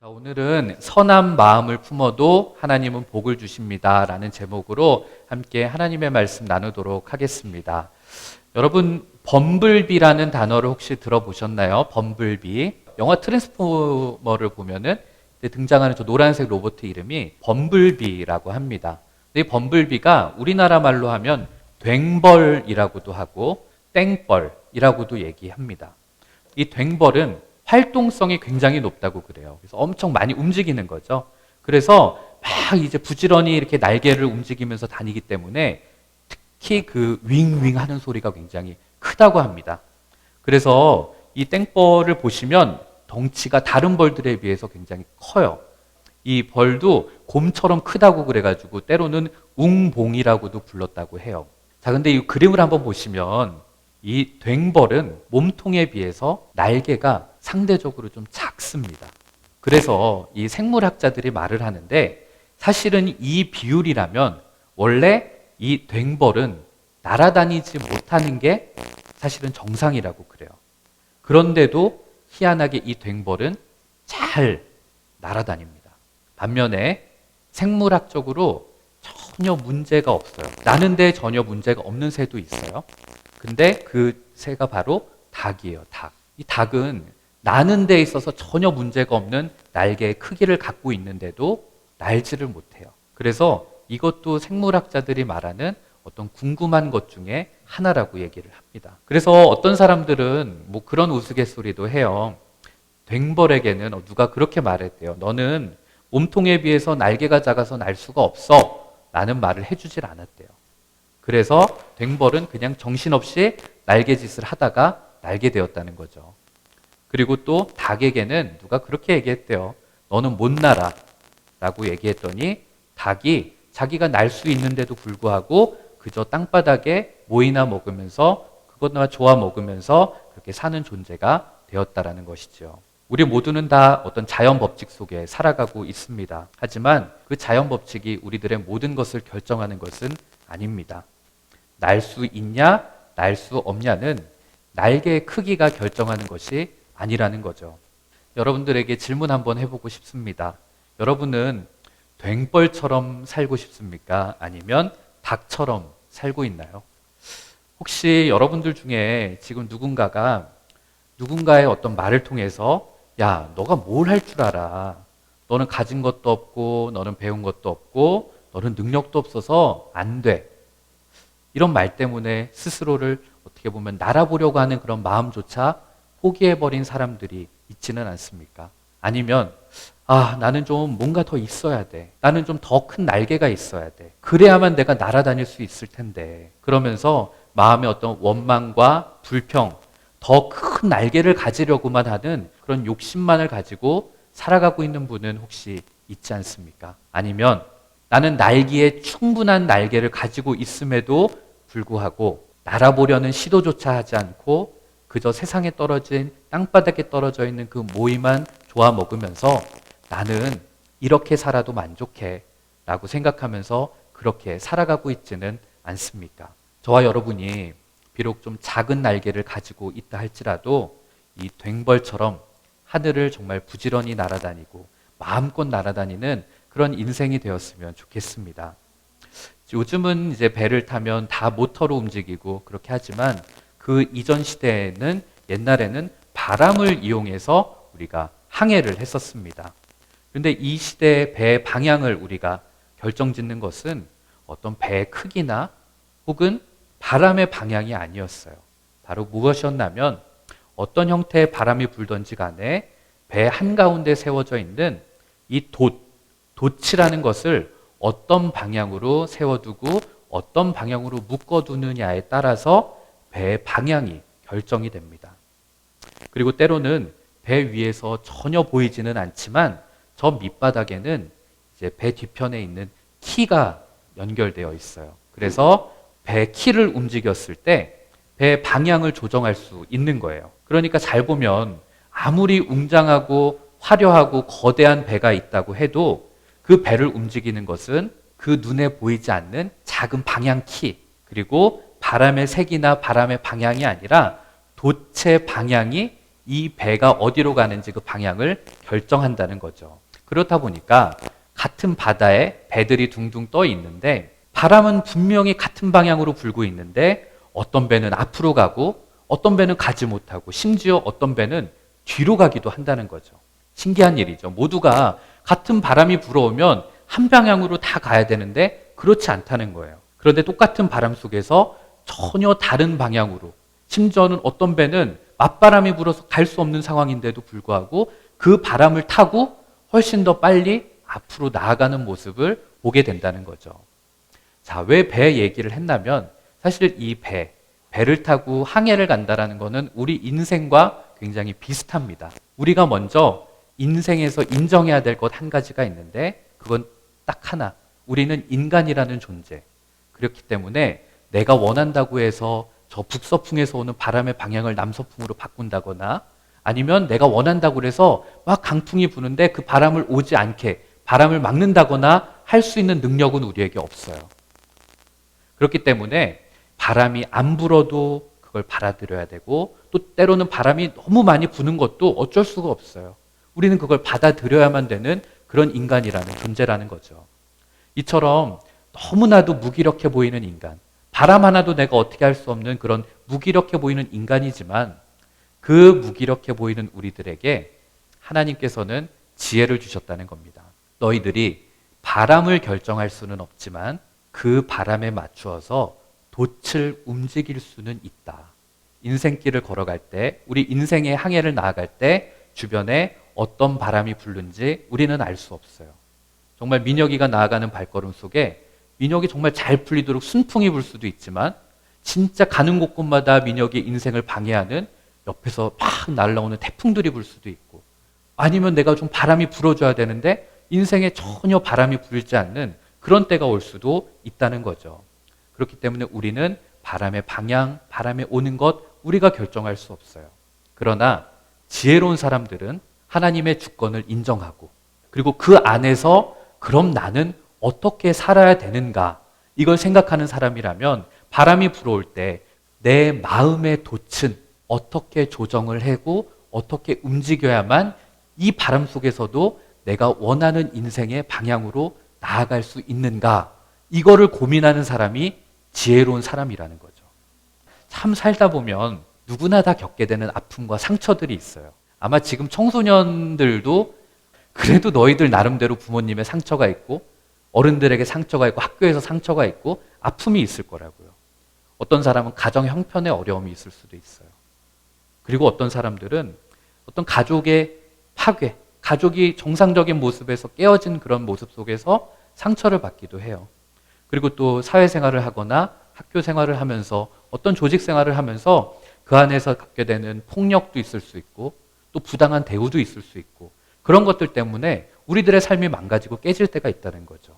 자, 오늘은 선한 마음을 품어도 하나님은 복을 주십니다 라는 제목으로 함께 하나님의 말씀 나누도록 하겠습니다. 여러분, 범블비라는 단어를 혹시 들어보셨나요? 범블비. 영화 트랜스포머를 보면은 등장하는 저 노란색 로봇 이름이 범블비라고 합니다. 이 범블비가 우리나라 말로 하면 괭벌이라고도 하고 땡벌이라고도 얘기합니다. 이 괭벌은 활동성이 굉장히 높다고 그래요. 그래서 엄청 많이 움직이는 거죠. 그래서 막 이제 부지런히 이렇게 날개를 움직이면서 다니기 때문에 특히 그 윙윙 하는 소리가 굉장히 크다고 합니다. 그래서 이 땡벌을 보시면 덩치가 다른 벌들에 비해서 굉장히 커요. 이 벌도 곰처럼 크다고 그래가지고 때로는 웅봉이라고도 불렀다고 해요. 자, 근데 이 그림을 한번 보시면 이 괭벌은 몸통에 비해서 날개가 상대적으로 좀 작습니다. 그래서 이 생물학자들이 말을 하는데 사실은 이 비율이라면 원래 이 괭벌은 날아다니지 못하는 게 사실은 정상이라고 그래요. 그런데도 희한하게 이 괭벌은 잘 날아다닙니다. 반면에 생물학적으로 전혀 문제가 없어요. 나는데 전혀 문제가 없는 새도 있어요. 근데 그 새가 바로 닭이에요. 닭. 이 닭은 나는 데 있어서 전혀 문제가 없는 날개의 크기를 갖고 있는데도 날지를 못해요. 그래서 이것도 생물학자들이 말하는 어떤 궁금한 것 중에 하나라고 얘기를 합니다. 그래서 어떤 사람들은 뭐 그런 우스갯소리도 해요. 괭벌에게는 누가 그렇게 말했대요. 너는 몸통에 비해서 날개가 작아서 날 수가 없어 라는 말을 해주질 않았대요. 그래서 괭벌은 그냥 정신없이 날개짓을 하다가 날게 되었다는 거죠. 그리고 또 닭에게는 누가 그렇게 얘기했대요. 너는 못 날아 라고 얘기했더니 닭이 자기가 날 수 있는데도 불구하고 그저 땅바닥에 모이나 먹으면서 그것만 좋아 먹으면서 그렇게 사는 존재가 되었다라는 것이죠. 우리 모두는 다 어떤 자연 법칙 속에 살아가고 있습니다. 하지만 그 자연 법칙이 우리들의 모든 것을 결정하는 것은 아닙니다. 날 수 있냐, 날 수 없냐는 날개의 크기가 결정하는 것이 아니라는 거죠. 여러분들에게 질문 한번 해보고 싶습니다. 여러분은 괭벌처럼 살고 싶습니까? 아니면 닭처럼 살고 있나요? 혹시 여러분들 중에 지금 누군가가 누군가의 어떤 말을 통해서 야, 너가 뭘 할 줄 알아? 너는 가진 것도 없고 너는 배운 것도 없고 너는 능력도 없어서 안 돼. 이런 말 때문에 스스로를 어떻게 보면 날아보려고 하는 그런 마음조차 포기해버린 사람들이 있지는 않습니까? 아니면 나는 좀 뭔가 더 있어야 돼. 나는 좀 더 큰 날개가 있어야 돼. 그래야만 내가 날아다닐 수 있을 텐데. 그러면서 마음의 어떤 원망과 불평, 더 큰 날개를 가지려고만 하는 그런 욕심만을 가지고 살아가고 있는 분은 혹시 있지 않습니까? 아니면 나는 날개에 충분한 날개를 가지고 있음에도 불구하고 날아보려는 시도조차 하지 않고 그저 세상에 떨어진 땅바닥에 떨어져 있는 그 모이만 좋아 먹으면서 나는 이렇게 살아도 만족해 라고 생각하면서 그렇게 살아가고 있지는 않습니까? 저와 여러분이 비록 좀 작은 날개를 가지고 있다 할지라도 이 괭벌처럼 하늘을 정말 부지런히 날아다니고 마음껏 날아다니는 그런 인생이 되었으면 좋겠습니다. 요즘은 이제 배를 타면 다 모터로 움직이고 그렇게 하지만 그 이전 시대에는 옛날에는 바람을 이용해서 우리가 항해를 했었습니다. 그런데 이 시대의 배의 방향을 우리가 결정짓는 것은 어떤 배의 크기나 혹은 바람의 방향이 아니었어요. 바로 무엇이었냐면 어떤 형태의 바람이 불던지 간에 배 한가운데 세워져 있는 이 돛이라는 것을 어떤 방향으로 세워두고 어떤 방향으로 묶어두느냐에 따라서 배의 방향이 결정이 됩니다. 그리고 때로는 배 위에서 전혀 보이지는 않지만 저 밑바닥에는 이제 배 뒤편에 있는 키가 연결되어 있어요. 그래서 배 키를 움직였을 때 배 방향을 조정할 수 있는 거예요. 그러니까 잘 보면 아무리 웅장하고 화려하고 거대한 배가 있다고 해도 그 배를 움직이는 것은 그 눈에 보이지 않는 작은 방향 키, 그리고 바람의 색이나 바람의 방향이 아니라 돛의 방향이 이 배가 어디로 가는지 그 방향을 결정한다는 거죠. 그렇다 보니까 같은 바다에 배들이 둥둥 떠 있는데 바람은 분명히 같은 방향으로 불고 있는데 어떤 배는 앞으로 가고 어떤 배는 가지 못하고 심지어 어떤 배는 뒤로 가기도 한다는 거죠. 신기한 일이죠. 모두가 같은 바람이 불어오면 한 방향으로 다 가야 되는데 그렇지 않다는 거예요. 그런데 똑같은 바람 속에서 전혀 다른 방향으로, 심지어는 어떤 배는 맞바람이 불어서 갈 수 없는 상황인데도 불구하고 그 바람을 타고 훨씬 더 빨리 앞으로 나아가는 모습을 보게 된다는 거죠. 자, 왜 배 얘기를 했냐면 사실 이 배를 타고 항해를 간다라는 거는 우리 인생과 굉장히 비슷합니다. 우리가 먼저 인생에서 인정해야 될 것 한 가지가 있는데 그건 딱 하나. 우리는 인간이라는 존재. 그렇기 때문에 내가 원한다고 해서 저 북서풍에서 오는 바람의 방향을 남서풍으로 바꾼다거나 아니면 내가 원한다고 해서 막 강풍이 부는데 그 바람을 오지 않게 바람을 막는다거나 할 수 있는 능력은 우리에게 없어요. 그렇기 때문에 바람이 안 불어도 그걸 받아들여야 되고 또 때로는 바람이 너무 많이 부는 것도 어쩔 수가 없어요. 우리는 그걸 받아들여야만 되는 그런 인간이라는 존재라는 거죠. 이처럼 너무나도 무기력해 보이는 인간, 바람 하나도 내가 어떻게 할 수 없는 그런 무기력해 보이는 인간이지만 그 무기력해 보이는 우리들에게 하나님께서는 지혜를 주셨다는 겁니다. 너희들이 바람을 결정할 수는 없지만 그 바람에 맞추어서 돛을 움직일 수는 있다. 인생길을 걸어갈 때, 우리 인생의 항해를 나아갈 때 주변에 어떤 바람이 부는지 우리는 알 수 없어요. 정말 민혁이가 나아가는 발걸음 속에 민혁이 정말 잘 풀리도록 순풍이 불 수도 있지만 진짜 가는 곳곳마다 민혁의 인생을 방해하는 옆에서 막 날아오는 태풍들이 불 수도 있고 아니면 내가 좀 바람이 불어줘야 되는데 인생에 전혀 바람이 불지 않는 그런 때가 올 수도 있다는 거죠. 그렇기 때문에 우리는 바람의 방향, 바람에 오는 것 우리가 결정할 수 없어요. 그러나 지혜로운 사람들은 하나님의 주권을 인정하고 그리고 그 안에서 그럼 나는 어떻게 살아야 되는가 이걸 생각하는 사람이라면 바람이 불어올 때 내 마음의 돛은 어떻게 조정을 하고 어떻게 움직여야만 이 바람 속에서도 내가 원하는 인생의 방향으로 나아갈 수 있는가 이거를 고민하는 사람이 지혜로운 사람이라는 거죠. 참 살다 보면 누구나 다 겪게 되는 아픔과 상처들이 있어요. 아마 지금 청소년들도 그래도 너희들 나름대로 부모님의 상처가 있고 어른들에게 상처가 있고 학교에서 상처가 있고 아픔이 있을 거라고요. 어떤 사람은 가정 형편의 어려움이 있을 수도 있어요. 그리고 어떤 사람들은 어떤 가족의 파괴, 가족이 정상적인 모습에서 깨어진 그런 모습 속에서 상처를 받기도 해요. 그리고 또 사회생활을 하거나 학교 생활을 하면서 어떤 조직 생활을 하면서 그 안에서 갖게 되는 폭력도 있을 수 있고 또 부당한 대우도 있을 수 있고 그런 것들 때문에 우리들의 삶이 망가지고 깨질 때가 있다는 거죠.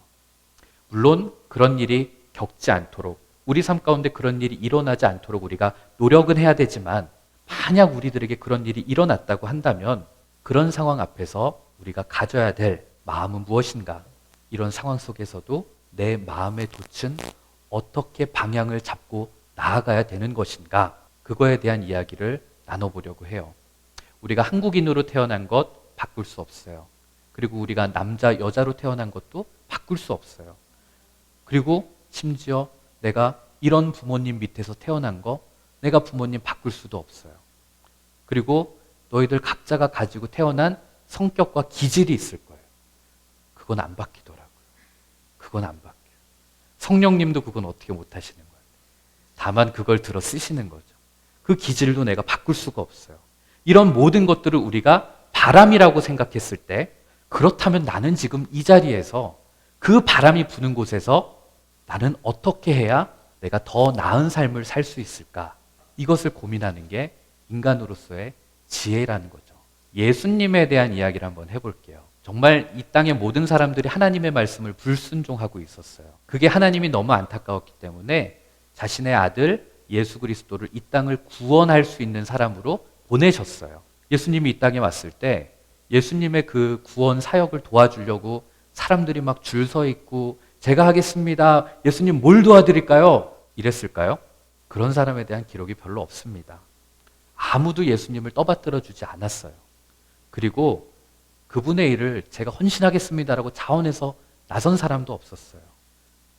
물론 그런 일이 겪지 않도록 우리 삶 가운데 그런 일이 일어나지 않도록 우리가 노력은 해야 되지만 만약 우리들에게 그런 일이 일어났다고 한다면 그런 상황 앞에서 우리가 가져야 될 마음은 무엇인가? 이런 상황 속에서도 내 마음의 돛은 어떻게 방향을 잡고 나아가야 되는 것인가? 그거에 대한 이야기를 나눠보려고 해요. 우리가 한국인으로 태어난 것 바꿀 수 없어요. 그리고 우리가 남자, 여자로 태어난 것도 바꿀 수 없어요. 그리고 심지어 내가 이런 부모님 밑에서 태어난 거 내가 부모님 바꿀 수도 없어요. 그리고 너희들 각자가 가지고 태어난 성격과 기질이 있을 거예요. 그건 안 바뀌더라고요. 그건 안 바뀌어요. 성령님도 그건 어떻게 못 하시는 거예요. 다만 그걸 들어 쓰시는 거죠. 그 기질도 내가 바꿀 수가 없어요. 이런 모든 것들을 우리가 바람이라고 생각했을 때 그렇다면 나는 지금 이 자리에서 그 바람이 부는 곳에서 나는 어떻게 해야 내가 더 나은 삶을 살 수 있을까? 이것을 고민하는 게 인간으로서의 지혜라는 거죠. 예수님에 대한 이야기를 한번 해볼게요. 정말 이 땅의 모든 사람들이 하나님의 말씀을 불순종하고 있었어요. 그게 하나님이 너무 안타까웠기 때문에 자신의 아들 예수 그리스도를 이 땅을 구원할 수 있는 사람으로 보내셨어요. 예수님이 이 땅에 왔을 때 예수님의 그 구원 사역을 도와주려고 사람들이 막 줄 서 있고 제가 하겠습니다. 예수님 뭘 도와드릴까요? 이랬을까요? 그런 사람에 대한 기록이 별로 없습니다. 아무도 예수님을 떠받들어 주지 않았어요. 그리고 그분의 일을 제가 헌신하겠습니다라고 자원해서 나선 사람도 없었어요.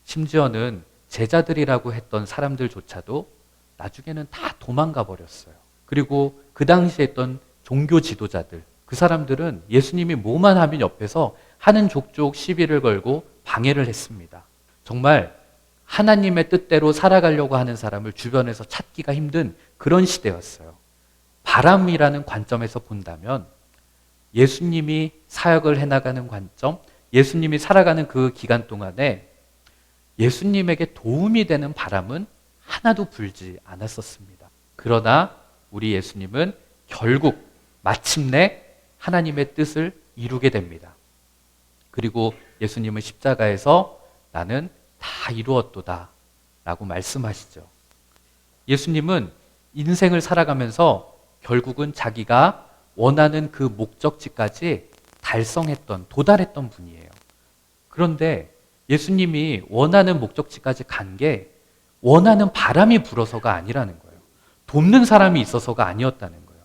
심지어는 제자들이라고 했던 사람들조차도 나중에는 다 도망가 버렸어요. 그리고 그 당시에 있던 종교 지도자들, 그 사람들은 예수님이 뭐만 하면 옆에서 하는 족족 시비를 걸고 방해를 했습니다. 정말 하나님의 뜻대로 살아가려고 하는 사람을 주변에서 찾기가 힘든 그런 시대였어요. 바람이라는 관점에서 본다면 예수님이 사역을 해나가는 관점, 예수님이 살아가는 그 기간 동안에 예수님에게 도움이 되는 바람은 하나도 불지 않았었습니다. 그러나 우리 예수님은 결국 마침내 하나님의 뜻을 이루게 됩니다. 그리고 예수님은 십자가에서 나는 다 이루었도다 라고 말씀하시죠. 예수님은 인생을 살아가면서 결국은 자기가 원하는 그 목적지까지 도달했던 분이에요. 그런데 예수님이 원하는 목적지까지 간 게 원하는 바람이 불어서가 아니라는 거예요. 돕는 사람이 있어서가 아니었다는 거예요.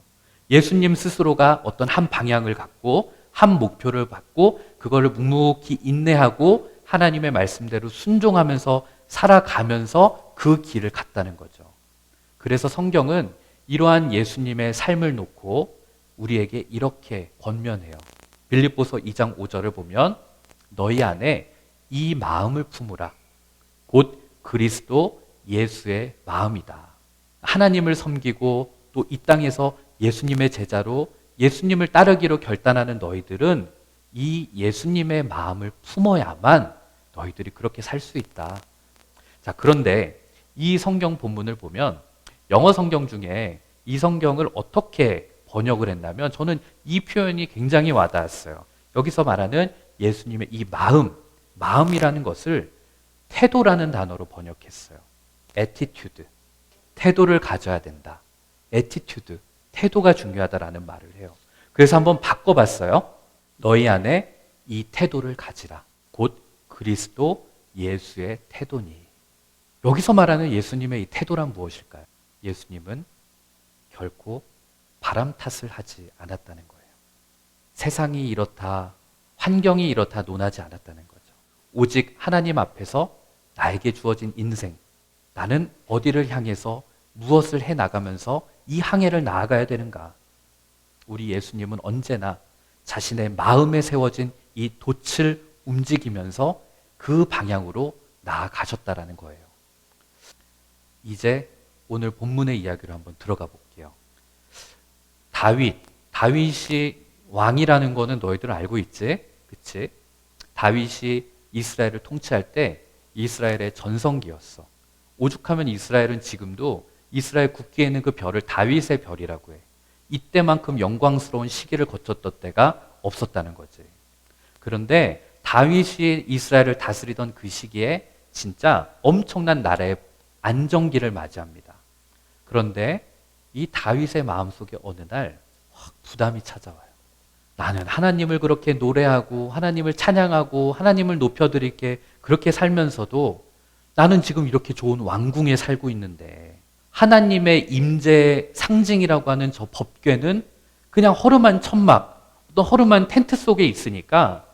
예수님 스스로가 어떤 한 방향을 갖고 한 목표를 갖고 그거를 묵묵히 인내하고 하나님의 말씀대로 순종하면서 살아가면서 그 길을 갔다는 거죠. 그래서 성경은 이러한 예수님의 삶을 놓고 우리에게 이렇게 권면해요. 빌립보서 2장 5절을 보면 너희 안에 이 마음을 품으라. 곧 그리스도 예수의 마음이다. 하나님을 섬기고 또 이 땅에서 예수님의 제자로 예수님을 따르기로 결단하는 너희들은 이 예수님의 마음을 품어야만 너희들이 그렇게 살 수 있다. 자, 그런데 이 성경 본문을 보면 영어 성경 중에 이 성경을 어떻게 번역을 했냐면 저는 이 표현이 굉장히 와닿았어요. 여기서 말하는 예수님의 이 마음이라는 것을 태도라는 단어로 번역했어요. attitude. 태도를 가져야 된다. attitude. 태도가 중요하다라는 말을 해요. 그래서 한번 바꿔봤어요. 너희 안에 이 태도를 가지라. 곧 그리스도 예수의 태도니. 여기서 말하는 예수님의 이 태도란 무엇일까요? 예수님은 결코 바람 탓을 하지 않았다는 거예요. 세상이 이렇다, 환경이 이렇다 논하지 않았다는 거죠. 오직 하나님 앞에서 나에게 주어진 인생, 나는 어디를 향해서 무엇을 해나가면서 이 항해를 나아가야 되는가? 우리 예수님은 언제나 자신의 마음에 세워진 이 돛을 움직이면서 그 방향으로 나아가셨다라는 거예요. 이제 오늘 본문의 이야기로 한번 들어가 볼게요. 다윗이 왕이라는 거는 너희들 알고 있지? 그치? 다윗이 이스라엘을 통치할 때 이스라엘의 전성기였어. 오죽하면 이스라엘은 지금도 이스라엘 국기에 있는 그 별을 다윗의 별이라고 해. 이때만큼 영광스러운 시기를 거쳤던 때가 없었다는 거지. 그런데 다윗이 이스라엘을 다스리던 그 시기에 진짜 엄청난 나라의 안정기를 맞이합니다. 그런데 이 다윗의 마음속에 어느 날 확 부담이 찾아와요. 나는 하나님을 그렇게 노래하고 하나님을 찬양하고 하나님을 높여드릴게 그렇게 살면서도 나는 지금 이렇게 좋은 왕궁에 살고 있는데 하나님의 임재 상징이라고 하는 저 법궤는 그냥 허름한 천막, 또 허름한 텐트 속에 있으니까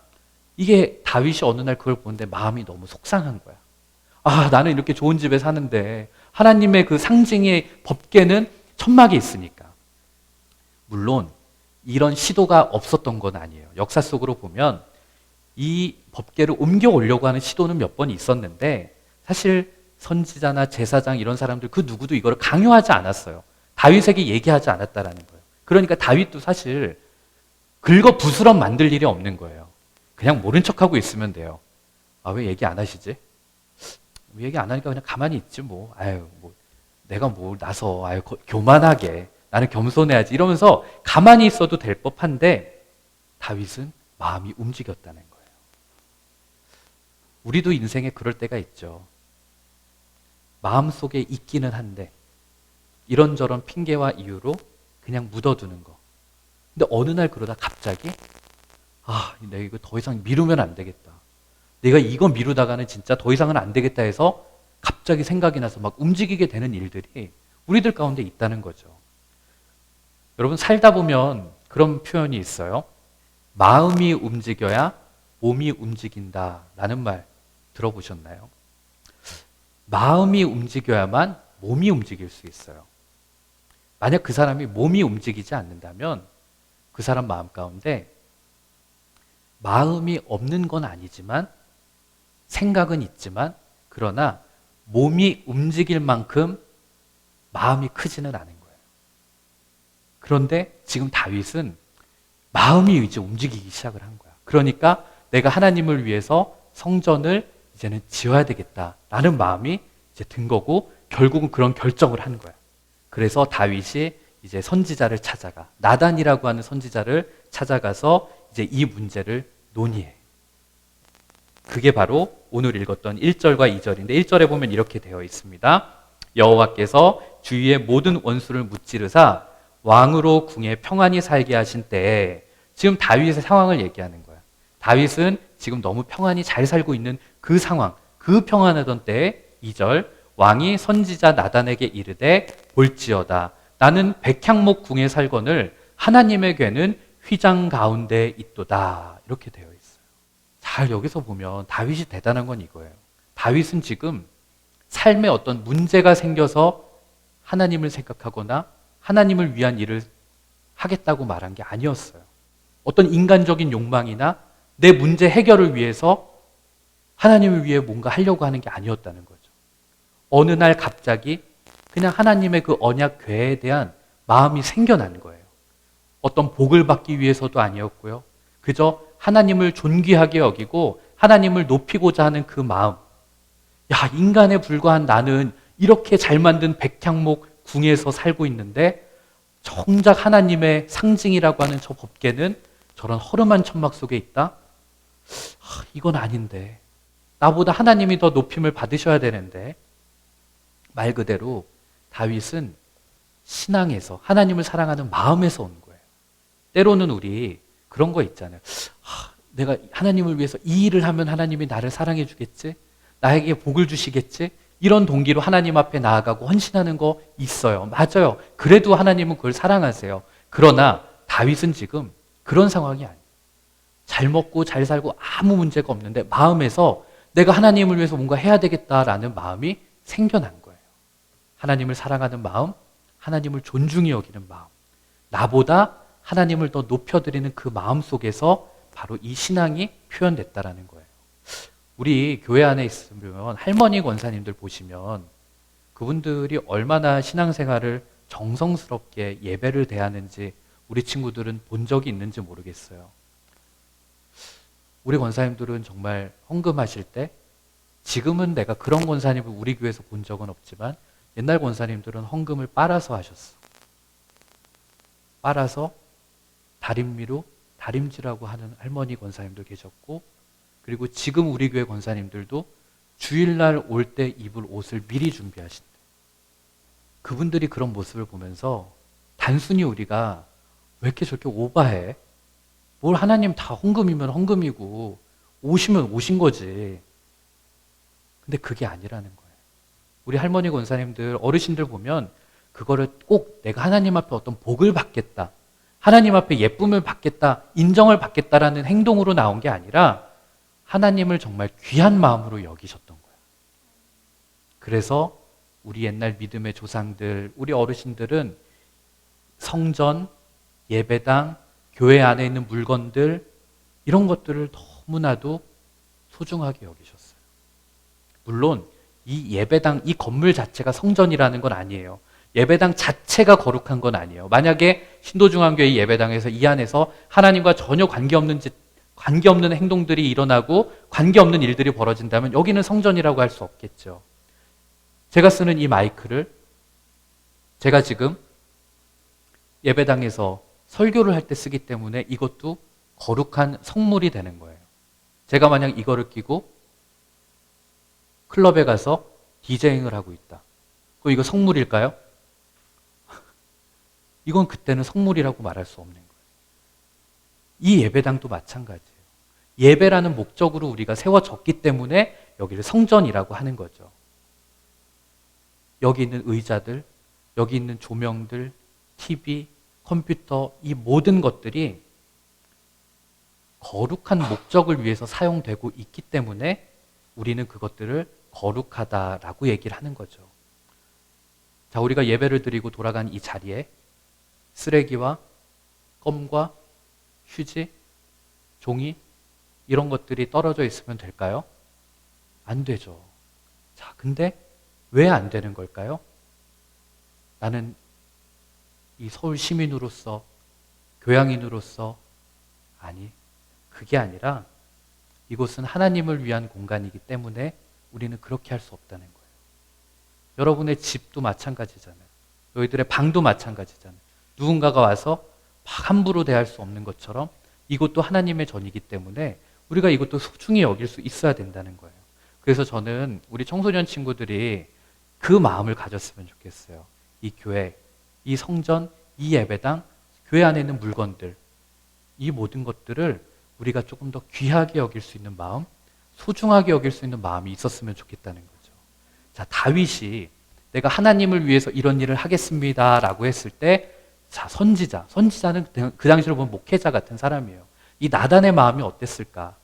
이게 다윗이 어느 날 그걸 보는데 마음이 너무 속상한 거야. 아, 나는 이렇게 좋은 집에 사는데 하나님의 그 상징의 법궤는 천막에 있으니까. 물론 이런 시도가 없었던 건 아니에요. 역사 속으로 보면 이 법궤를 옮겨 오려고 하는 시도는 몇 번 있었는데 사실 선지자나 제사장 이런 사람들 그 누구도 이걸 강요하지 않았어요. 다윗에게 얘기하지 않았다라는 거예요. 그러니까 다윗도 사실 긁어부스럼 만들 일이 없는 거예요. 그냥 모른 척하고 있으면 돼요. 아, 왜 얘기 안 하시지? 왜 얘기 안 하니까 그냥 가만히 있지 뭐. 아유, 뭐 내가 뭐 나서 아유 교만하게 나는 겸손해야지 이러면서 가만히 있어도 될 법한데 다윗은 마음이 움직였다는 거예요. 우리도 인생에 그럴 때가 있죠. 마음속에 있기는 한데 이런저런 핑계와 이유로 그냥 묻어두는 거. 근데 어느 날 그러다 갑자기 내가 이거 더 이상 미루면 안 되겠다. 내가 이거 미루다가는 진짜 더 이상은 안 되겠다 해서 갑자기 생각이 나서 막 움직이게 되는 일들이 우리들 가운데 있다는 거죠. 여러분 살다 보면 그런 표현이 있어요. 마음이 움직여야 몸이 움직인다라는 말 들어보셨나요? 마음이 움직여야만 몸이 움직일 수 있어요. 만약 그 사람이 몸이 움직이지 않는다면 그 사람 마음 가운데 마음이 없는 건 아니지만 생각은 있지만 그러나 몸이 움직일 만큼 마음이 크지는 않은 거예요. 그런데 지금 다윗은 마음이 이제 움직이기 시작을 한 거야. 그러니까 내가 하나님을 위해서 성전을 이제는 지어야 되겠다라는 마음이 이제 든 거고 결국은 그런 결정을 한 거야. 그래서 다윗이 이제 선지자를 찾아가 나단이라고 하는 선지자를 찾아가서 이제 이 문제를 논의해. 그게 바로 오늘 읽었던 1절과 2절인데 1절에 보면 이렇게 되어 있습니다. 여호와께서 주위의 모든 원수를 무찌르사 왕으로 궁에 평안히 살게 하신 때에 지금 다윗의 상황을 얘기하는 거야. 다윗은 지금 너무 평안히 잘 살고 있는 그 상황, 그 평안하던 때에 2절 왕이 선지자 나단에게 이르되 볼지어다 나는 백향목 궁에 살거늘 하나님의 궤는 휘장 가운데 있도다 이렇게 되어 있어요. 잘 여기서 보면 다윗이 대단한 건 이거예요. 다윗은 지금 삶에 어떤 문제가 생겨서 하나님을 생각하거나 하나님을 위한 일을 하겠다고 말한 게 아니었어요. 어떤 인간적인 욕망이나 내 문제 해결을 위해서 하나님을 위해 뭔가 하려고 하는 게 아니었다는 거죠. 어느 날 갑자기 그냥 하나님의 그 언약 궤에 대한 마음이 생겨난 거예요. 어떤 복을 받기 위해서도 아니었고요. 그저 하나님을 존귀하게 여기고 하나님을 높이고자 하는 그 마음. 야, 인간에 불과한 나는 이렇게 잘 만든 백향목 궁에서 살고 있는데 정작 하나님의 상징이라고 하는 저 법궤는 저런 허름한 천막 속에 있다? 이건 아닌데. 나보다 하나님이 더 높임을 받으셔야 되는데. 말 그대로 다윗은 신앙에서 하나님을 사랑하는 마음에서 온 거예요. 때로는 우리 그런 거 있잖아요. 내가 하나님을 위해서 이 일을 하면 하나님이 나를 사랑해 주겠지? 나에게 복을 주시겠지? 이런 동기로 하나님 앞에 나아가고 헌신하는 거 있어요. 맞아요. 그래도 하나님은 그걸 사랑하세요. 그러나 다윗은 지금 그런 상황이 아니에요. 잘 먹고 잘 살고 아무 문제가 없는데 마음에서 내가 하나님을 위해서 뭔가 해야 되겠다라는 마음이 생겨난 거예요. 하나님을 사랑하는 마음, 하나님을 존중히 여기는 마음, 나보다 하나님을 더 높여드리는 그 마음 속에서 바로 이 신앙이 표현됐다라는 거예요. 우리 교회 안에 있으면 할머니 권사님들 보시면 그분들이 얼마나 신앙생활을 정성스럽게 예배를 대하는지 우리 친구들은 본 적이 있는지 모르겠어요. 우리 권사님들은 정말 헌금하실 때 지금은 내가 그런 권사님을 우리 교회에서 본 적은 없지만 옛날 권사님들은 헌금을 빨아서 하셨어. 빨아서 다림미로 다림질하고 하는 할머니 권사님도 계셨고 그리고 지금 우리 교회 권사님들도 주일날 올 때 입을 옷을 미리 준비하신대. 그분들이 그런 모습을 보면서 단순히 우리가 왜 이렇게 저렇게 오바해? 뭘 하나님 다 헌금이면 헌금이고 오시면 오신 거지. 근데 그게 아니라는 거예요. 우리 할머니 권사님들, 어르신들 보면 그거를 꼭 내가 하나님 앞에 어떤 복을 받겠다, 하나님 앞에 예쁨을 받겠다, 인정을 받겠다라는 행동으로 나온 게 아니라 하나님을 정말 귀한 마음으로 여기셨던 거예요. 그래서 우리 옛날 믿음의 조상들, 우리 어르신들은 성전, 예배당, 교회 안에 있는 물건들 이런 것들을 너무나도 소중하게 여기셨어요. 물론 이 예배당, 이 건물 자체가 성전이라는 건 아니에요. 예배당 자체가 거룩한 건 아니에요. 만약에 신도중앙교회 예배당에서 이 안에서 하나님과 전혀 관계없는 행동들이 일어나고 관계없는 일들이 벌어진다면 여기는 성전이라고 할 수 없겠죠. 제가 쓰는 이 마이크를 제가 지금 예배당에서 설교를 할 때 쓰기 때문에 이것도 거룩한 성물이 되는 거예요. 제가 만약 이거를 끼고 클럽에 가서 디제잉을 하고 있다. 그럼 이거 성물일까요? 이건 그때는 성물이라고 말할 수 없는 거예요. 이 예배당도 마찬가지예요. 예배라는 목적으로 우리가 세워졌기 때문에 여기를 성전이라고 하는 거죠. 여기 있는 의자들, 여기 있는 조명들, TV, 컴퓨터, 이 모든 것들이 거룩한 목적을 위해서 사용되고 있기 때문에 우리는 그것들을 거룩하다라고 얘기를 하는 거죠. 자, 우리가 예배를 드리고 돌아간 이 자리에 쓰레기와 껌과 휴지, 종이 이런 것들이 떨어져 있으면 될까요? 안 되죠. 자, 근데 왜 안 되는 걸까요? 나는 이 서울 시민으로서, 교양인으로서, 아니, 그게 아니라 이곳은 하나님을 위한 공간이기 때문에 우리는 그렇게 할 수 없다는 거예요. 여러분의 집도 마찬가지잖아요. 너희들의 방도 마찬가지잖아요. 누군가가 와서 막 함부로 대할 수 없는 것처럼 이곳도 하나님의 전이기 때문에 우리가 이것도 소중히 여길 수 있어야 된다는 거예요. 그래서 저는 우리 청소년 친구들이 그 마음을 가졌으면 좋겠어요. 이 교회, 이 성전, 이 예배당, 교회 안에 있는 물건들, 이 모든 것들을 우리가 조금 더 귀하게 여길 수 있는 마음, 소중하게 여길 수 있는 마음이 있었으면 좋겠다는 거죠. 자, 다윗이 내가 하나님을 위해서 이런 일을 하겠습니다 라고 했을 때, 자, 선지자는 그 당시로 보면 목회자 같은 사람이에요. 이 나단의 마음이 어땠을까?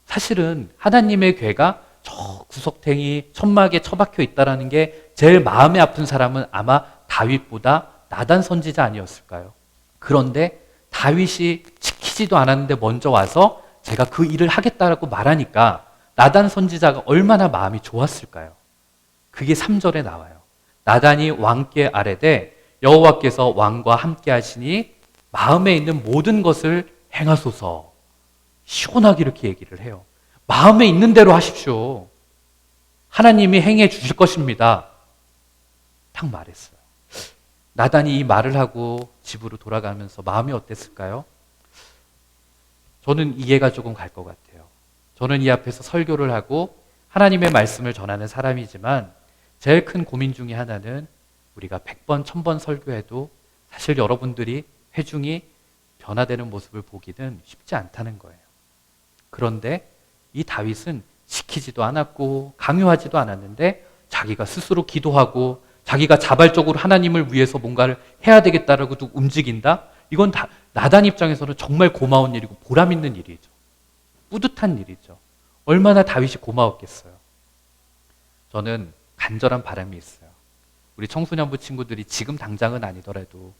사실은 하나님의 괴가 저 구석탱이 천막에 처박혀 있다라는 게 제일 마음이 아픈 사람은 아마 다윗보다 나단 선지자 아니었을까요? 그런데 다윗이 지키지도 않았는데 먼저 와서 제가 그 일을 하겠다라고 말하니까 나단 선지자가 얼마나 마음이 좋았을까요? 그게 3절에 나와요. 나단이 왕께 아뢰되 여호와께서 왕과 함께 하시니 마음에 있는 모든 것을 행하소서. 시원하게 이렇게 얘기를 해요. 마음에 있는 대로 하십시오. 하나님이 행해 주실 것입니다. 딱 말했어요. 나단이 이 말을 하고 집으로 돌아가면서 마음이 어땠을까요? 저는 이해가 조금 갈 것 같아요. 저는 이 앞에서 설교를 하고 하나님의 말씀을 전하는 사람이지만 제일 큰 고민 중에 하나는 우리가 100번, 1000번 설교해도 사실 여러분들이 회중이 변화되는 모습을 보기는 쉽지 않다는 거예요. 그런데 이 다윗은 시키지도 않았고 강요하지도 않았는데 자기가 스스로 기도하고 자기가 자발적으로 하나님을 위해서 뭔가를 해야 되겠다라고 움직인다? 이건 나단 입장에서는 정말 고마운 일이고 보람 있는 일이죠. 뿌듯한 일이죠. 얼마나 다윗이 고마웠겠어요. 저는 간절한 바람이 있어요. 우리 청소년부 친구들이 지금 당장은 아니더라도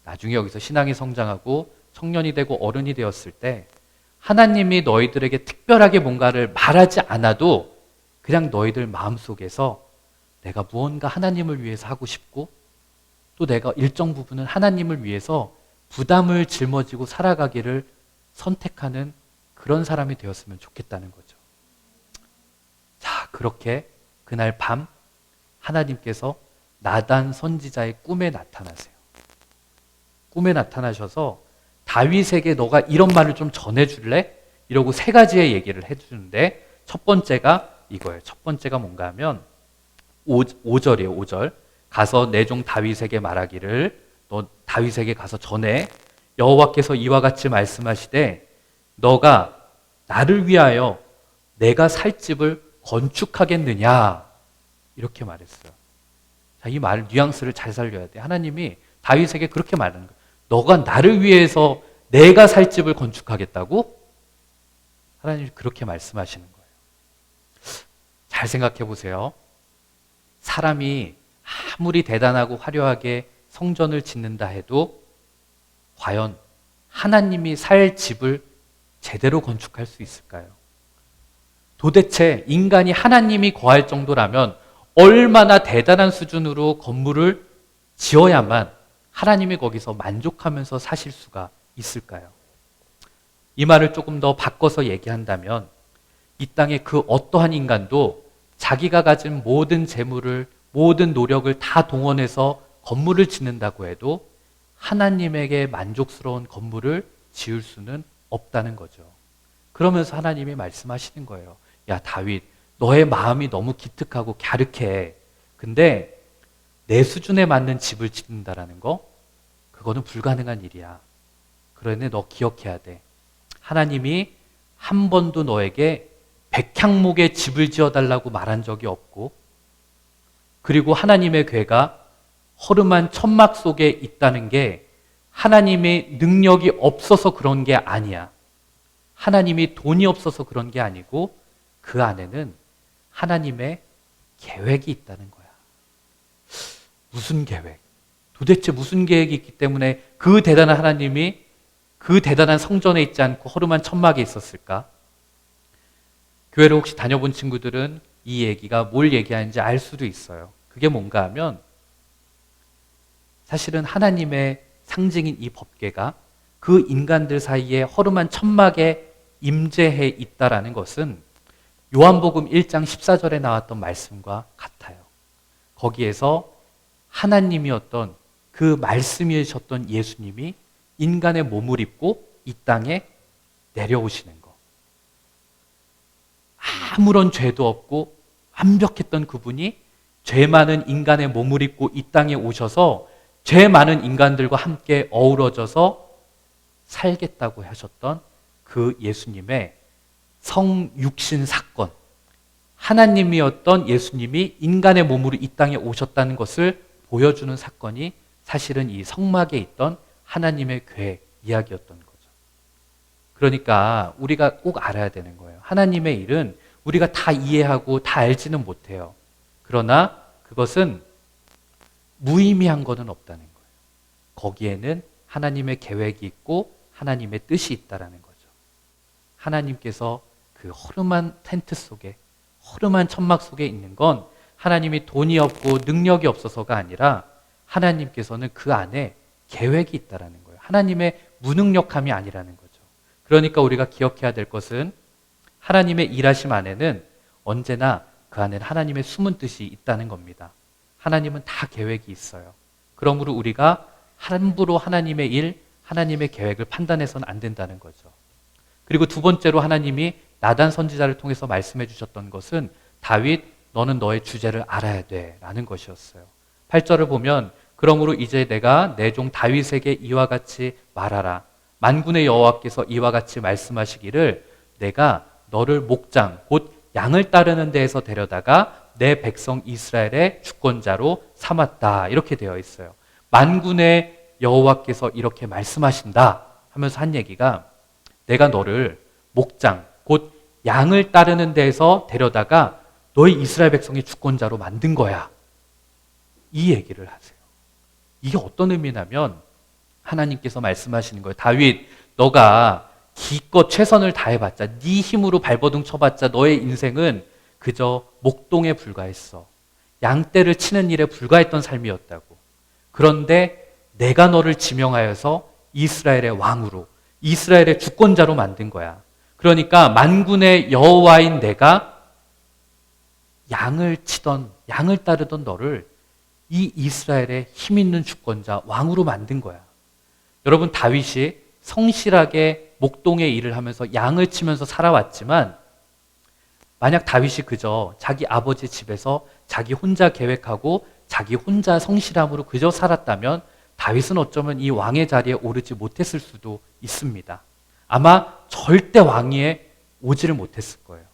나중에 여기서 신앙이 성장하고 청년이 되고 어른이 되었을 때 하나님이 너희들에게 특별하게 뭔가를 말하지 않아도 그냥 너희들 마음속에서 내가 무언가 하나님을 위해서 하고 싶고 또 내가 일정 부분은 하나님을 위해서 부담을 짊어지고 살아가기를 선택하는 그런 사람이 되었으면 좋겠다는 거죠. 자, 그렇게 그날 밤 하나님께서 나단 선지자의 꿈에 나타나세요. 꿈에 나타나셔서 다윗에게 너가 이런 말을 좀 전해줄래? 이러고 3가지의 얘기를 해주는데 첫 번째가 이거예요. 첫 번째가 뭔가 하면 5절이에요. 5절. 가서 내 종 다윗에게 말하기를 너 다윗에게 가서 전해 여호와께서 이와 같이 말씀하시되 너가 나를 위하여 내가 살 집을 건축하겠느냐 이렇게 말했어요. 자, 이 말 뉘앙스를 잘 살려야 돼. 하나님이 다윗에게 그렇게 말하는 거예요. 너가 나를 위해서 내가 살 집을 건축하겠다고? 하나님이 그렇게 말씀하시는 거예요. 잘 생각해 보세요. 사람이 아무리 대단하고 화려하게 성전을 짓는다 해도 과연 하나님이 살 집을 제대로 건축할 수 있을까요? 도대체 인간이 하나님이 거할 정도라면 얼마나 대단한 수준으로 건물을 지어야만 하나님이 거기서 만족하면서 사실 수가 있을까요? 이 말을 조금 더 바꿔서 얘기한다면 이 땅의 그 어떠한 인간도 자기가 가진 모든 재물을 모든 노력을 다 동원해서 건물을 짓는다고 해도 하나님에게 만족스러운 건물을 지을 수는 없다는 거죠. 그러면서 하나님이 말씀하시는 거예요. 야 다윗, 너의 마음이 너무 기특하고 갸륵해. 근데 내 수준에 맞는 집을 짓는다라는 거 그거는 불가능한 일이야. 그러니 너 기억해야 돼. 하나님이 한 번도 너에게 백향목의 집을 지어달라고 말한 적이 없고 그리고 하나님의 괴가 허름한 천막 속에 있다는 게 하나님의 능력이 없어서 그런 게 아니야. 하나님이 돈이 없어서 그런 게 아니고 그 안에는 하나님의 계획이 있다는 거야. 무슨 계획? 도대체 무슨 계획이 있기 때문에 그 대단한 하나님이 그 대단한 성전에 있지 않고 허름한 천막에 있었을까? 교회를 혹시 다녀본 친구들은 이 얘기가 뭘 얘기하는지 알 수도 있어요. 그게 뭔가 하면 사실은 하나님의 상징인 이 법궤가 그 인간들 사이에 허름한 천막에 임재해 있다라는 것은 요한복음 1장 14절에 나왔던 말씀과 같아요. 거기에서 하나님이었던 그 말씀이셨던 예수님이 인간의 몸을 입고 이 땅에 내려오시는 것. 아무런 죄도 없고 완벽했던 그분이 죄 많은 인간의 몸을 입고 이 땅에 오셔서 죄 많은 인간들과 함께 어우러져서 살겠다고 하셨던 그 예수님의 성육신 사건, 하나님이었던 예수님이 인간의 몸으로 이 땅에 오셨다는 것을 보여주는 사건이 사실은 이 성막에 있던 하나님의 궤 이야기였던 거죠. 그러니까 우리가 꼭 알아야 되는 거예요. 하나님의 일은 우리가 다 이해하고 다 알지는 못해요. 그러나 그것은 무의미한 것은 없다는 거예요. 거기에는 하나님의 계획이 있고 하나님의 뜻이 있다는 거죠. 하나님께서 그 허름한 텐트 속에, 허름한 천막 속에 있는 건 하나님이 돈이 없고 능력이 없어서가 아니라 하나님께서는 그 안에 계획이 있다는 거예요. 하나님의 무능력함이 아니라는 거죠. 그러니까 우리가 기억해야 될 것은 하나님의 일하심 안에는 언제나 그 안에는 하나님의 숨은 뜻이 있다는 겁니다. 하나님은 다 계획이 있어요. 그러므로 우리가 함부로 하나님의 일, 하나님의 계획을 판단해서는 안 된다는 거죠. 그리고 두 번째로 하나님이 나단 선지자를 통해서 말씀해 주셨던 것은 다윗, 너는 너의 주제를 알아야 돼 라는 것이었어요. 8절을 보면 그러므로 이제 내가 내 종 다윗에게 이와 같이 말하라. 만군의 여호와께서 이와 같이 말씀하시기를 내가 너를 목장 곧 양을 따르는 데에서 데려다가 내 백성 이스라엘의 주권자로 삼았다. 이렇게 되어 있어요. 만군의 여호와께서 이렇게 말씀하신다 하면서 한 얘기가 내가 너를 목장 곧 양을 따르는 데에서 데려다가 너희 이스라엘 백성의 주권자로 만든 거야. 이 얘기를 하세요. 이게 어떤 의미냐면 하나님께서 말씀하시는 거예요. 다윗, 너가 기껏 최선을 다해봤자 네 힘으로 발버둥 쳐봤자 너의 인생은 그저 목동에 불과했어. 양떼를 치는 일에 불과했던 삶이었다고. 그런데 내가 너를 지명하여서 이스라엘의 왕으로, 이스라엘의 주권자로 만든 거야. 그러니까 만군의 여호와인 내가 양을 치던, 양을 따르던 너를 이 이스라엘의 힘 있는 주권자, 왕으로 만든 거야. 여러분, 다윗이 성실하게 목동의 일을 하면서 양을 치면서 살아왔지만 만약 다윗이 그저 자기 아버지 집에서 자기 혼자 계획하고 자기 혼자 성실함으로 그저 살았다면 다윗은 어쩌면 이 왕의 자리에 오르지 못했을 수도 있습니다. 아마 절대 왕위에 오지를 못했을 거예요.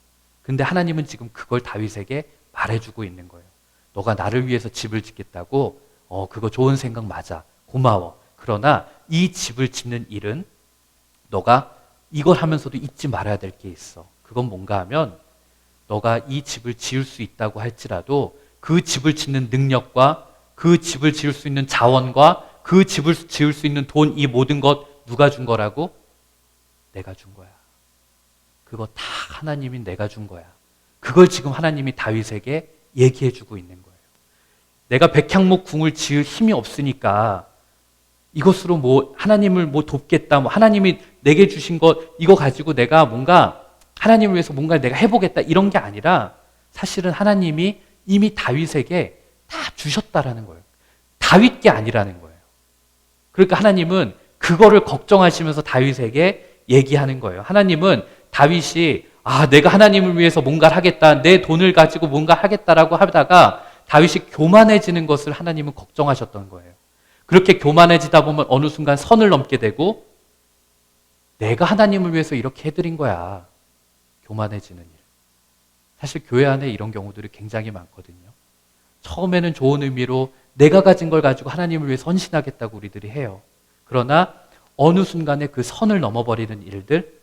근데 하나님은 지금 그걸 다윗에게 말해주고 있는 거예요. 너가 나를 위해서 집을 짓겠다고? 그거 좋은 생각 맞아. 고마워. 그러나 이 집을 짓는 일은 너가 이걸 하면서도 잊지 말아야 될 게 있어. 그건 뭔가 하면 너가 이 집을 지을 수 있다고 할지라도 그 집을 짓는 능력과 그 집을 지을 수 있는 자원과 그 집을 지을 수 있는 돈, 이 모든 것 누가 준 거라고? 내가 준 거야. 그거 다 하나님이 내가 준 거야. 그걸 지금 하나님이 다윗에게 얘기해 주고 있는 거예요. 내가 백향목 궁을 지을 힘이 없으니까 이것으로 뭐 하나님을 뭐 돕겠다, 뭐 하나님이 내게 주신 것 이거 가지고 내가 뭔가 하나님을 위해서 뭔가 내가 해보겠다 이런 게 아니라 사실은 하나님이 이미 다윗에게 다 주셨다라는 거예요. 다윗 게 아니라는 거예요. 그러니까 하나님은 그거를 걱정하시면서 다윗에게 얘기하는 거예요. 하나님은 다윗이 내가 하나님을 위해서 뭔가를 하겠다, 내 돈을 가지고 뭔가 하겠다라고 하다가 다윗이 교만해지는 것을 하나님은 걱정하셨던 거예요. 그렇게 교만해지다 보면 어느 순간 선을 넘게 되고 내가 하나님을 위해서 이렇게 해드린 거야. 교만해지는 일. 사실 교회 안에 이런 경우들이 굉장히 많거든요. 처음에는 좋은 의미로 내가 가진 걸 가지고 하나님을 위해서 헌신하겠다고 우리들이 해요. 그러나 어느 순간에 그 선을 넘어버리는 일들,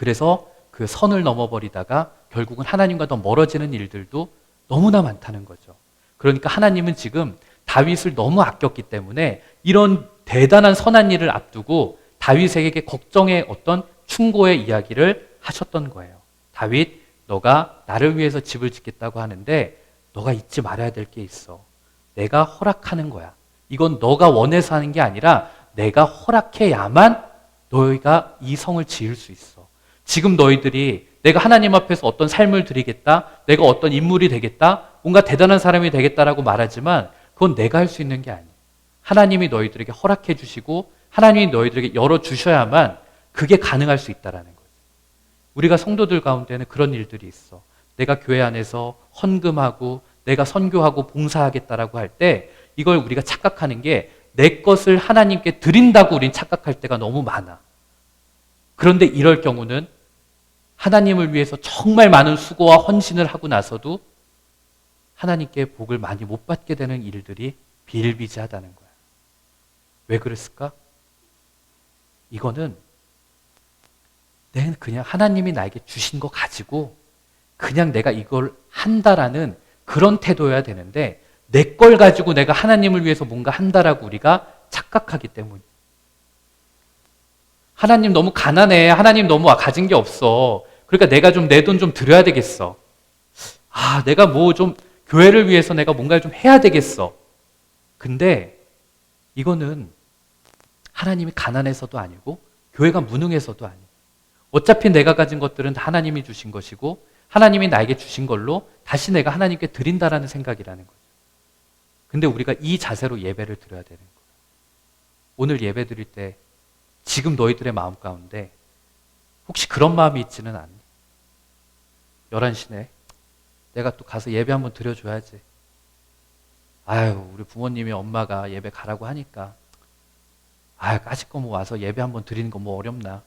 그래서 그 선을 넘어버리다가 결국은 하나님과 더 멀어지는 일들도 너무나 많다는 거죠. 그러니까 하나님은 지금 다윗을 너무 아꼈기 때문에 이런 대단한 선한 일을 앞두고 다윗에게 걱정의 어떤 충고의 이야기를 하셨던 거예요. 다윗, 너가 나를 위해서 집을 짓겠다고 하는데 너가 잊지 말아야 될 게 있어. 내가 허락하는 거야. 이건 너가 원해서 하는 게 아니라 내가 허락해야만 너희가 이 성을 지을 수 있어. 지금 너희들이 내가 하나님 앞에서 어떤 삶을 드리겠다, 내가 어떤 인물이 되겠다, 뭔가 대단한 사람이 되겠다라고 말하지만 그건 내가 할 수 있는 게 아니야. 하나님이 너희들에게 허락해 주시고 하나님이 너희들에게 열어주셔야만 그게 가능할 수 있다라는 거예요. 우리가 성도들 가운데는 그런 일들이 있어. 내가 교회 안에서 헌금하고 내가 선교하고 봉사하겠다라고 할 때 이걸 우리가 착각하는 게 내 것을 하나님께 드린다고 우린 착각할 때가 너무 많아. 그런데 이럴 경우는 하나님을 위해서 정말 많은 수고와 헌신을 하고 나서도 하나님께 복을 많이 못 받게 되는 일들이 비일비재하다는 거야. 왜 그랬을까? 이거는 내가 그냥 하나님이 나에게 주신 거 가지고 그냥 내가 이걸 한다라는 그런 태도여야 되는데 내 걸 가지고 내가 하나님을 위해서 뭔가 한다라고 우리가 착각하기 때문이에요. 하나님 너무 가난해. 하나님 너무 가진 게 없어. 그러니까 내가 좀 내 돈 좀 드려야 되겠어. 내가 뭐 좀 교회를 위해서 내가 뭔가를 좀 해야 되겠어. 근데 이거는 하나님이 가난해서도 아니고 교회가 무능해서도 아니고 어차피 내가 가진 것들은 다 하나님이 주신 것이고 하나님이 나에게 주신 걸로 다시 내가 하나님께 드린다라는 생각이라는 거죠. 근데 우리가 이 자세로 예배를 드려야 되는 거예요. 오늘 예배 드릴 때 지금 너희들의 마음 가운데 혹시 그런 마음이 있지는 않니? 11시네. 내가 또 가서 예배 한번 드려줘야지. 우리 부모님이 엄마가 예배 가라고 하니까 까짓거 뭐 와서 예배 한번 드리는 거 뭐 어렵나.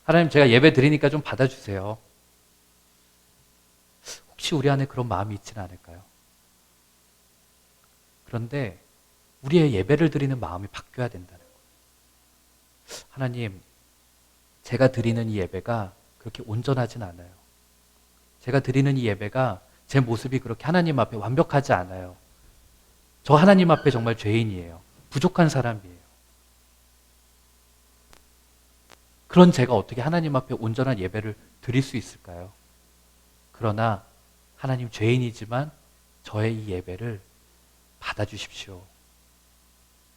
하나님 제가 예배 드리니까 좀 받아주세요. 혹시 우리 안에 그런 마음이 있지는 않을까요? 그런데 우리의 예배를 드리는 마음이 바뀌어야 된다는 거예요. 하나님, 제가 드리는 이 예배가 그렇게 온전하진 않아요. 제가 드리는 이 예배가 제 모습이 그렇게 하나님 앞에 완벽하지 않아요. 저 하나님 앞에 정말 죄인이에요. 부족한 사람이에요. 그런 제가 어떻게 하나님 앞에 온전한 예배를 드릴 수 있을까요? 그러나 하나님 죄인이지만 저의 이 예배를 받아주십시오.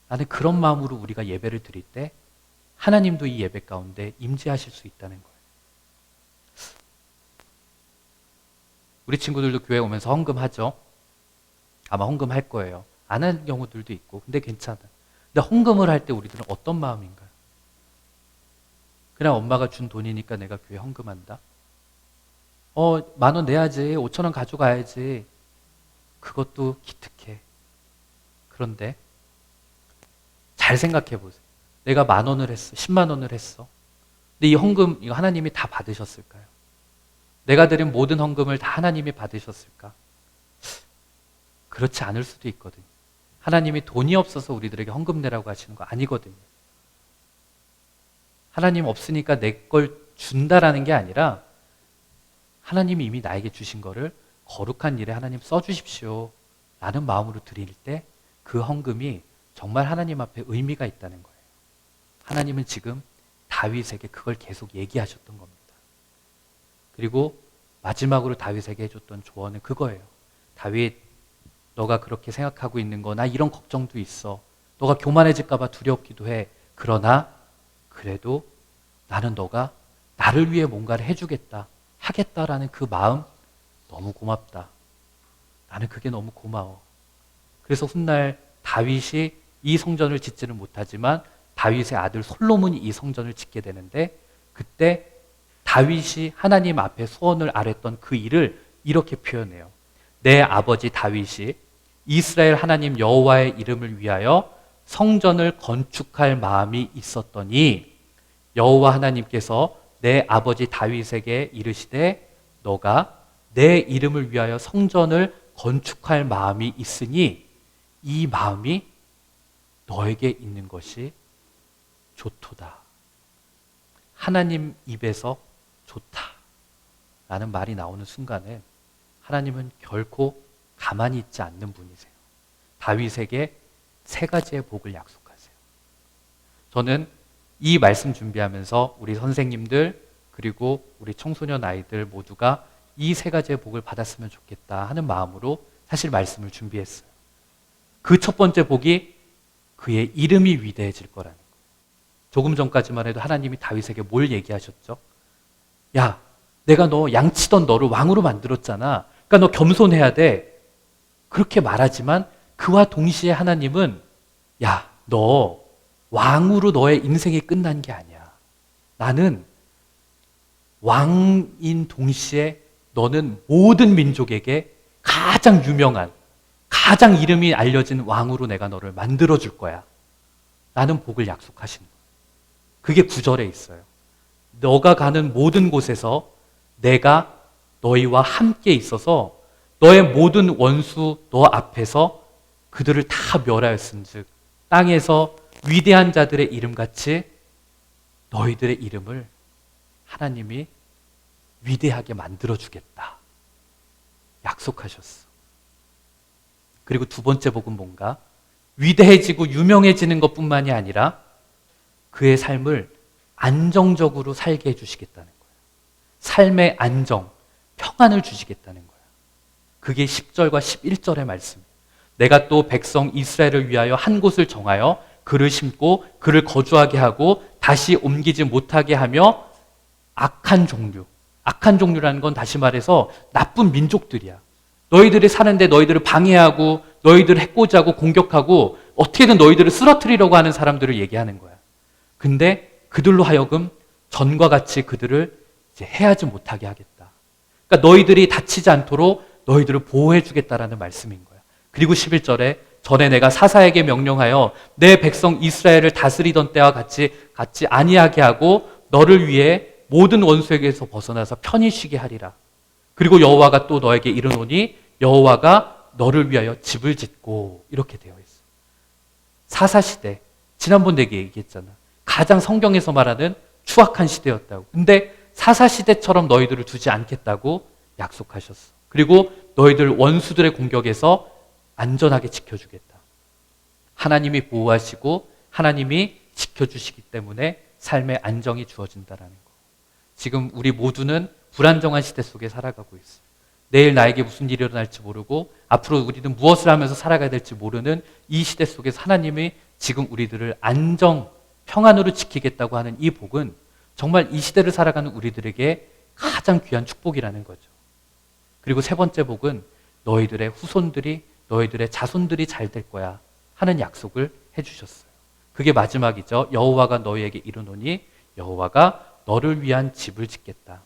나는 그런 마음으로 우리가 예배를 드릴 때 하나님도 이 예배 가운데 임재하실 수 있다는 거예요. 우리 친구들도 교회 오면서 헌금하죠? 아마 헌금할 거예요. 안 하는 경우들도 있고 근데 괜찮아. 근데 헌금을 할 때 우리들은 어떤 마음인가요? 그냥 엄마가 준 돈이니까 내가 교회 헌금한다? 10,000원 내야지. 5,000원 가져가야지. 그것도 기특해. 그런데 잘 생각해 보세요. 내가 10,000원을 했어. 100,000원을 했어. 근데 이 헌금 이거 하나님이 다 받으셨을까요? 내가 드린 모든 헌금을 다 하나님이 받으셨을까? 그렇지 않을 수도 있거든요. 하나님이 돈이 없어서 우리들에게 헌금 내라고 하시는 거 아니거든요. 하나님 없으니까 내 걸 준다라는 게 아니라 하나님이 이미 나에게 주신 거를 거룩한 일에 하나님 써주십시오 라는 마음으로 드릴 때 그 헌금이 정말 하나님 앞에 의미가 있다는 거예요. 하나님은 지금 다윗에게 그걸 계속 얘기하셨던 겁니다. 그리고 마지막으로 다윗에게 해줬던 조언은 그거예요. 다윗, 너가 그렇게 생각하고 있는 거, 나 이런 걱정도 있어. 너가 교만해질까 봐 두렵기도 해. 그러나 그래도 나는 너가 나를 위해 뭔가를 해주겠다, 하겠다라는 그 마음 너무 고맙다. 나는 그게 너무 고마워. 그래서 훗날 다윗이 이 성전을 짓지는 못하지만 다윗의 아들 솔로몬이 이 성전을 짓게 되는데 그때 다윗이 하나님 앞에 소원을 아뢰던 그 일을 이렇게 표현해요. 내 아버지 다윗이 이스라엘 하나님 여호와의 이름을 위하여 성전을 건축할 마음이 있었더니 여호와 하나님께서 내 아버지 다윗에게 이르시되 너가 내 이름을 위하여 성전을 건축할 마음이 있으니 이 마음이 너에게 있는 것이 좋도다. 하나님 입에서 좋다라는 말이 나오는 순간에 하나님은 결코 가만히 있지 않는 분이세요. 다윗에게 3가지의 복을 약속하세요. 저는 이 말씀 준비하면서 우리 선생님들 그리고 우리 청소년 아이들 모두가 이 3가지의 복을 받았으면 좋겠다 하는 마음으로 사실 말씀을 준비했어요. 그 첫 번째 복이 그의 이름이 위대해질 거라는 거예요. 조금 전까지만 해도 하나님이 다윗에게 뭘 얘기하셨죠? 야, 내가 너 양치던 너를 왕으로 만들었잖아. 그러니까 너 겸손해야 돼. 그렇게 말하지만 그와 동시에 하나님은 야, 너 왕으로 너의 인생이 끝난 게 아니야. 나는 왕인 동시에 너는 모든 민족에게 가장 유명한, 가장 이름이 알려진 왕으로 내가 너를 만들어줄 거야. 라는 복을 약속하신 거예요. 그게 9절에 있어요. 너가 가는 모든 곳에서 내가 너희와 함께 있어서 너의 모든 원수 너 앞에서 그들을 다 멸하였은즉 땅에서 위대한 자들의 이름같이 너희들의 이름을 하나님이 위대하게 만들어주겠다. 약속하셨어. 그리고 두 번째 복은 뭔가? 위대해지고 유명해지는 것뿐만이 아니라 그의 삶을 안정적으로 살게 해주시겠다는 거예요. 삶의 안정, 평안을 주시겠다는 거예요. 그게 10절과 11절의 말씀이에요. 내가 또 백성 이스라엘을 위하여 한 곳을 정하여 그를 심고 그를 거주하게 하고 다시 옮기지 못하게 하며 악한 종류라는 건 다시 말해서 나쁜 민족들이야. 너희들이 사는데 너희들을 방해하고 너희들을 해코지하고 공격하고 어떻게든 너희들을 쓰러뜨리려고 하는 사람들을 얘기하는 거야. 근데 그들로 하여금 전과 같이 그들을 이제 해하지 못하게 하겠다. 그러니까 너희들이 다치지 않도록 너희들을 보호해 주겠다라는 말씀인 거야. 그리고 11절에 전에 내가 사사에게 명령하여 내 백성 이스라엘을 다스리던 때와 같이 아니하게 하고 너를 위해 모든 원수에게서 벗어나서 편히 쉬게 하리라. 그리고 여호와가 또 너에게 이르노니 여호와가 너를 위하여 집을 짓고 이렇게 되어 있어. 사사시대, 지난번 내게 얘기했잖아. 가장 성경에서 말하는 추악한 시대였다고. 근데 사사시대처럼 너희들을 두지 않겠다고 약속하셨어. 그리고 너희들 원수들의 공격에서 안전하게 지켜주겠다. 하나님이 보호하시고 하나님이 지켜주시기 때문에 삶의 안정이 주어진다는 거. 지금 우리 모두는 불안정한 시대 속에 살아가고 있어요. 내일 나에게 무슨 일이 일어날지 모르고 앞으로 우리는 무엇을 하면서 살아가야 될지 모르는 이 시대 속에서 하나님이 지금 우리들을 안정, 평안으로 지키겠다고 하는 이 복은 정말 이 시대를 살아가는 우리들에게 가장 귀한 축복이라는 거죠. 그리고 세 번째 복은 너희들의 후손들이, 너희들의 자손들이 잘 될 거야 하는 약속을 해주셨어요. 그게 마지막이죠. 여호와가 너희에게 이르노니 여호와가 너를 위한 집을 짓겠다.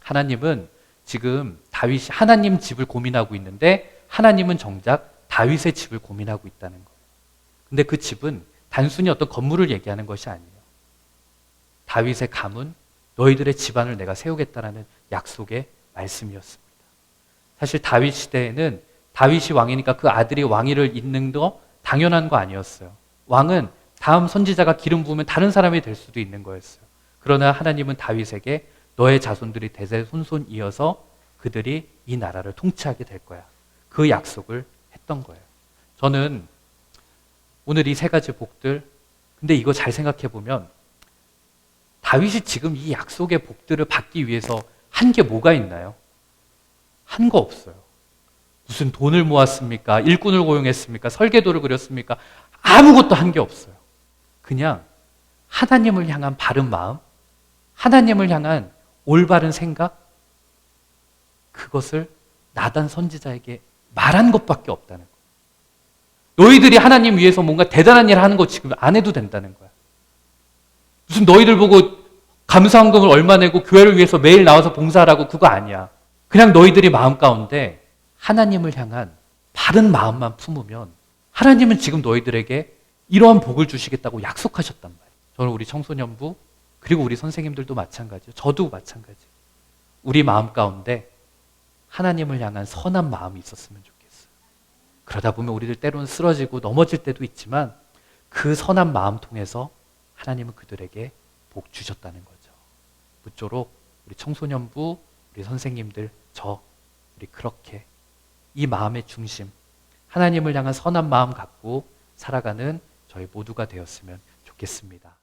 하나님은 지금 다윗이 하나님 집을 고민하고 있는데 하나님은 정작 다윗의 집을 고민하고 있다는 거예요. 근데 그 집은 단순히 어떤 건물을 얘기하는 것이 아니에요. 다윗의 가문, 너희들의 집안을 내가 세우겠다라는 약속의 말씀이었습니다. 사실 다윗 시대에는 다윗이 왕이니까 그 아들이 왕위를 잇는 거 당연한 거 아니었어요. 왕은 다음 선지자가 기름 부으면 다른 사람이 될 수도 있는 거였어요. 그러나 하나님은 다윗에게 너의 자손들이 대대 손손 이어서 그들이 이 나라를 통치하게 될 거야. 그 약속을 했던 거예요. 저는 오늘 이 세 가지 복들, 근데 이거 잘 생각해 보면 다윗이 지금 이 약속의 복들을 받기 위해서 한 게 뭐가 있나요? 한 거 없어요. 무슨 돈을 모았습니까? 일꾼을 고용했습니까? 설계도를 그렸습니까? 아무것도 한 게 없어요. 그냥 하나님을 향한 바른 마음, 하나님을 향한 올바른 생각, 그것을 나단 선지자에게 말한 것밖에 없다는 거예요. 너희들이 하나님 위해서 뭔가 대단한 일을 하는 거 지금 안 해도 된다는 거야. 무슨 너희들 보고 감사헌금을 얼마 내고 교회를 위해서 매일 나와서 봉사하라고 그거 아니야. 그냥 너희들이 마음 가운데 하나님을 향한 바른 마음만 품으면 하나님은 지금 너희들에게 이러한 복을 주시겠다고 약속하셨단 말이에요. 저는 우리 청소년부 그리고 우리 선생님들도 마찬가지예요. 저도 마찬가지예요. 우리 마음 가운데 하나님을 향한 선한 마음이 있었으면 좋겠어요. 그러다 보면 우리들 때로는 쓰러지고 넘어질 때도 있지만 그 선한 마음 통해서 하나님은 그들에게 복 주셨다는 거죠. 무쪼록 우리 청소년부, 우리 선생님들, 우리 그렇게 이 마음의 중심, 하나님을 향한 선한 마음 갖고 살아가는 저희 모두가 되었으면 좋겠습니다.